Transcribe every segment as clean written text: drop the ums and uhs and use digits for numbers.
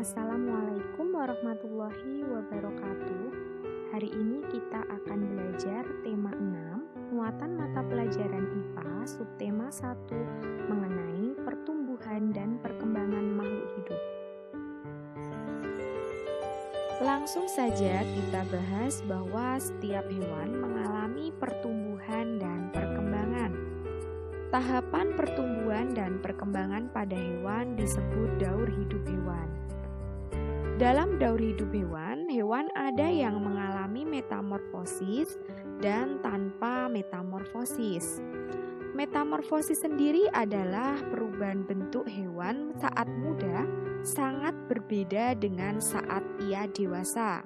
Assalamualaikum warahmatullahi wabarakatuh. Hari ini kita akan belajar tema 6, muatan mata pelajaran IPA, subtema 1, mengenai pertumbuhan dan perkembangan makhluk hidup. Langsung saja kita bahas bahwa setiap hewan mengalami pertumbuhan dan perkembangan. Tahapan pertumbuhan dan perkembangan pada hewan disebut daur hidup hewan. Dalam daur hidup hewan, hewan ada yang mengalami metamorfosis dan tanpa metamorfosis. Metamorfosis sendiri adalah perubahan bentuk hewan saat muda sangat berbeda dengan saat ia dewasa.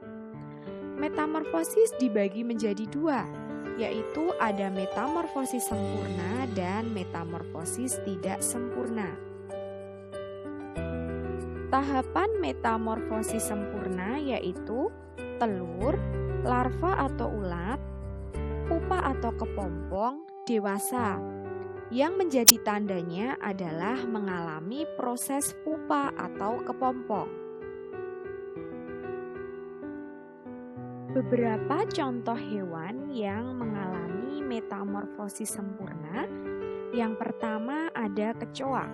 Metamorfosis dibagi menjadi dua, yaitu ada metamorfosis sempurna dan metamorfosis tidak sempurna. Tahapan metamorfosis sempurna yaitu telur, larva atau ulat, pupa atau kepompong, dewasa. Yang menjadi tandanya adalah mengalami proses pupa atau kepompong. Beberapa contoh hewan yang mengalami metamorfosis sempurna. Yang pertama ada kecoa.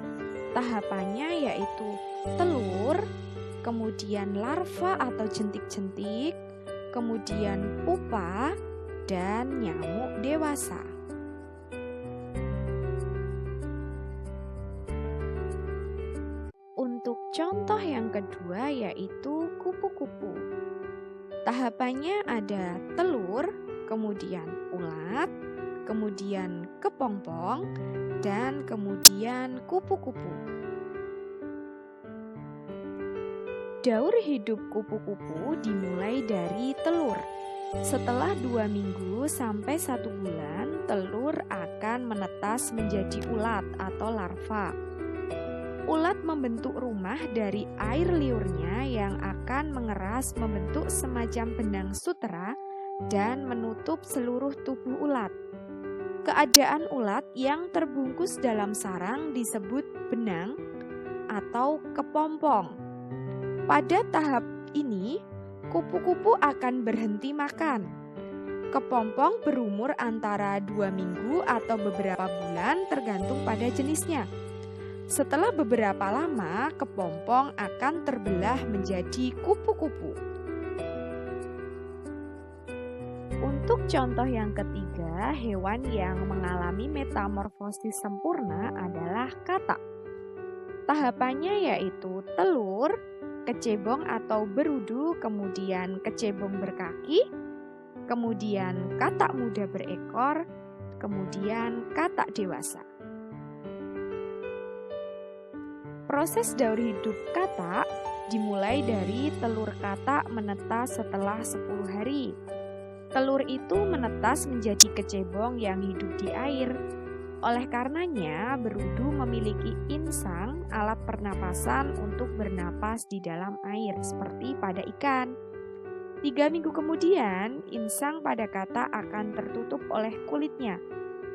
Tahapannya yaitu telur, kemudian larva atau jentik-jentik, kemudian pupa, dan nyamuk dewasa. Untuk contoh yang kedua yaitu kupu-kupu. Tahapannya ada telur, kemudian ulat, kemudian kepompong, dan kemudian kupu-kupu. Daur hidup kupu-kupu dimulai dari telur. Setelah 2 minggu sampai 1 bulan, telur akan menetas menjadi ulat atau larva. Ulat membentuk rumah dari air liurnya yang akan mengeras membentuk semacam benang sutera dan menutup seluruh tubuh ulat. Keadaan ulat yang terbungkus dalam sarang disebut benang atau kepompong. Pada tahap ini, kupu-kupu akan berhenti makan. Kepompong berumur antara 2 minggu atau beberapa bulan tergantung pada jenisnya. Setelah beberapa lama, kepompong akan terbelah menjadi kupu-kupu. Untuk contoh yang ketiga, hewan yang mengalami metamorfosis sempurna adalah katak. Tahapannya yaitu telur, kecebong atau berudu, kemudian kecebong berkaki, kemudian katak muda berekor, kemudian katak dewasa. Proses daur hidup katak dimulai dari telur katak menetas setelah 10 hari. Telur itu menetas menjadi kecebong yang hidup di air. Oleh karenanya, berudu memiliki insang, alat pernapasan untuk bernapas di dalam air seperti pada ikan. 3 minggu kemudian, insang pada katak akan tertutup oleh kulitnya.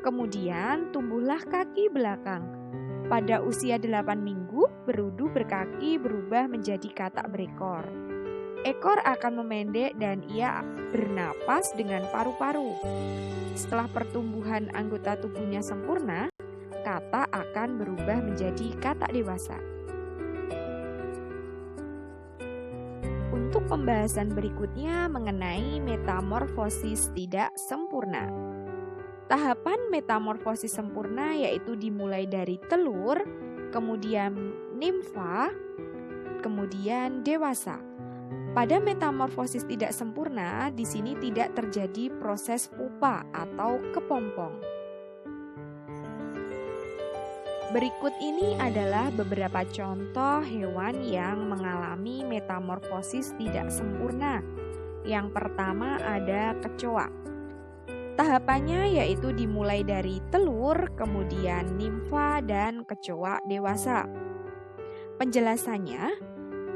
Kemudian tumbuhlah kaki belakang. Pada usia 8 minggu, berudu berkaki berubah menjadi katak berekor. Ekor akan memendek dan ia bernapas dengan paru-paru. Setelah pertumbuhan anggota tubuhnya sempurna, katak akan berubah menjadi katak dewasa. Untuk pembahasan berikutnya mengenai metamorfosis tidak sempurna. Tahapan metamorfosis sempurna yaitu dimulai dari telur, kemudian nimfa, kemudian dewasa. Pada metamorfosis tidak sempurna, di sini tidak terjadi proses pupa atau kepompong. Berikut ini adalah beberapa contoh hewan yang mengalami metamorfosis tidak sempurna. Yang pertama ada kecoa. Tahapannya yaitu dimulai dari telur, kemudian nimfa, dan kecoa dewasa. Penjelasannya,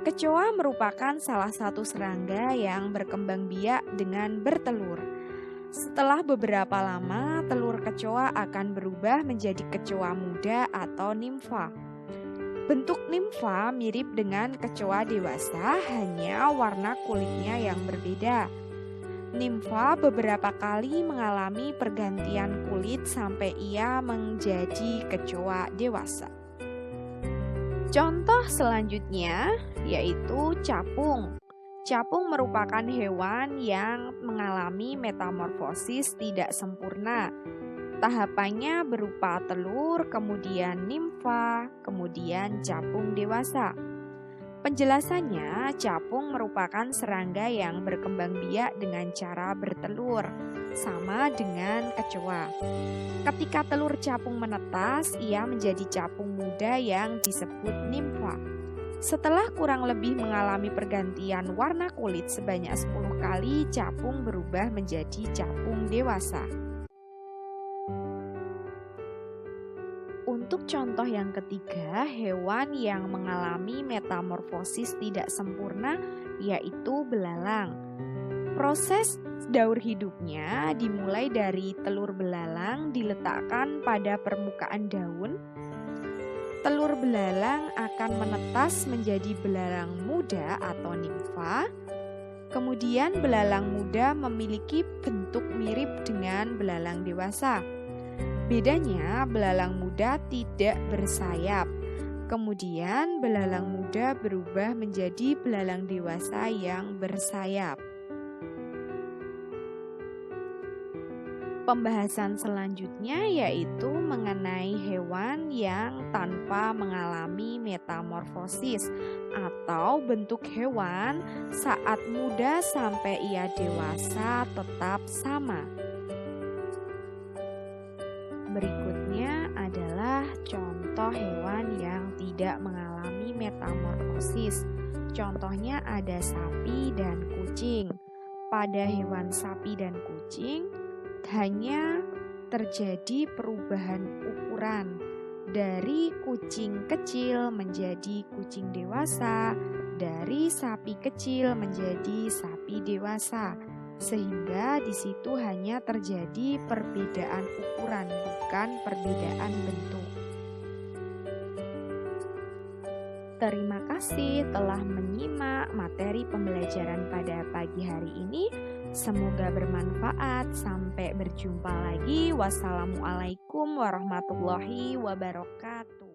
kecoa merupakan salah satu serangga yang berkembang biak dengan bertelur. Setelah beberapa lama, telur kecoa akan berubah menjadi kecoa muda atau nimfa. Bentuk nimfa mirip dengan kecoa dewasa, hanya warna kulitnya yang berbeda. Nimfa beberapa kali mengalami pergantian kulit sampai ia menjadi kecoa dewasa. Contoh selanjutnya yaitu capung. Capung merupakan hewan yang mengalami metamorfosis tidak sempurna. Tahapannya berupa telur, kemudian nimfa, kemudian capung dewasa. Penjelasannya, capung merupakan serangga yang berkembang biak dengan cara bertelur, sama dengan kecoa. Ketika telur capung menetas, ia menjadi capung muda yang disebut nimfa. Setelah kurang lebih mengalami pergantian warna kulit sebanyak 10 kali, capung berubah menjadi capung dewasa. Untuk contoh yang ketiga, hewan yang mengalami metamorfosis tidak sempurna yaitu belalang. Proses daur hidupnya dimulai dari telur belalang diletakkan pada permukaan daun. Telur belalang akan menetas menjadi belalang muda atau nimfa. Kemudian belalang muda memiliki bentuk mirip dengan belalang dewasa. Bedanya, belalang muda tidak bersayap. Kemudian belalang muda berubah menjadi belalang dewasa yang bersayap. Pembahasan selanjutnya yaitu mengenai hewan yang tanpa mengalami metamorfosis atau bentuk hewan saat muda sampai ia dewasa tetap sama. Berikutnya adalah contoh hewan yang tidak mengalami metamorfosis. Contohnya ada sapi dan kucing. Pada hewan sapi dan kucing, hanya terjadi perubahan ukuran dari kucing kecil menjadi kucing dewasa, dari sapi kecil menjadi sapi dewasa. Sehingga di situ hanya terjadi perbedaan ukuran, bukan perbedaan bentuk. Terima kasih telah menyimak materi pembelajaran pada pagi hari ini. Semoga bermanfaat. Sampai berjumpa lagi. Wassalamualaikum warahmatullahi wabarakatuh.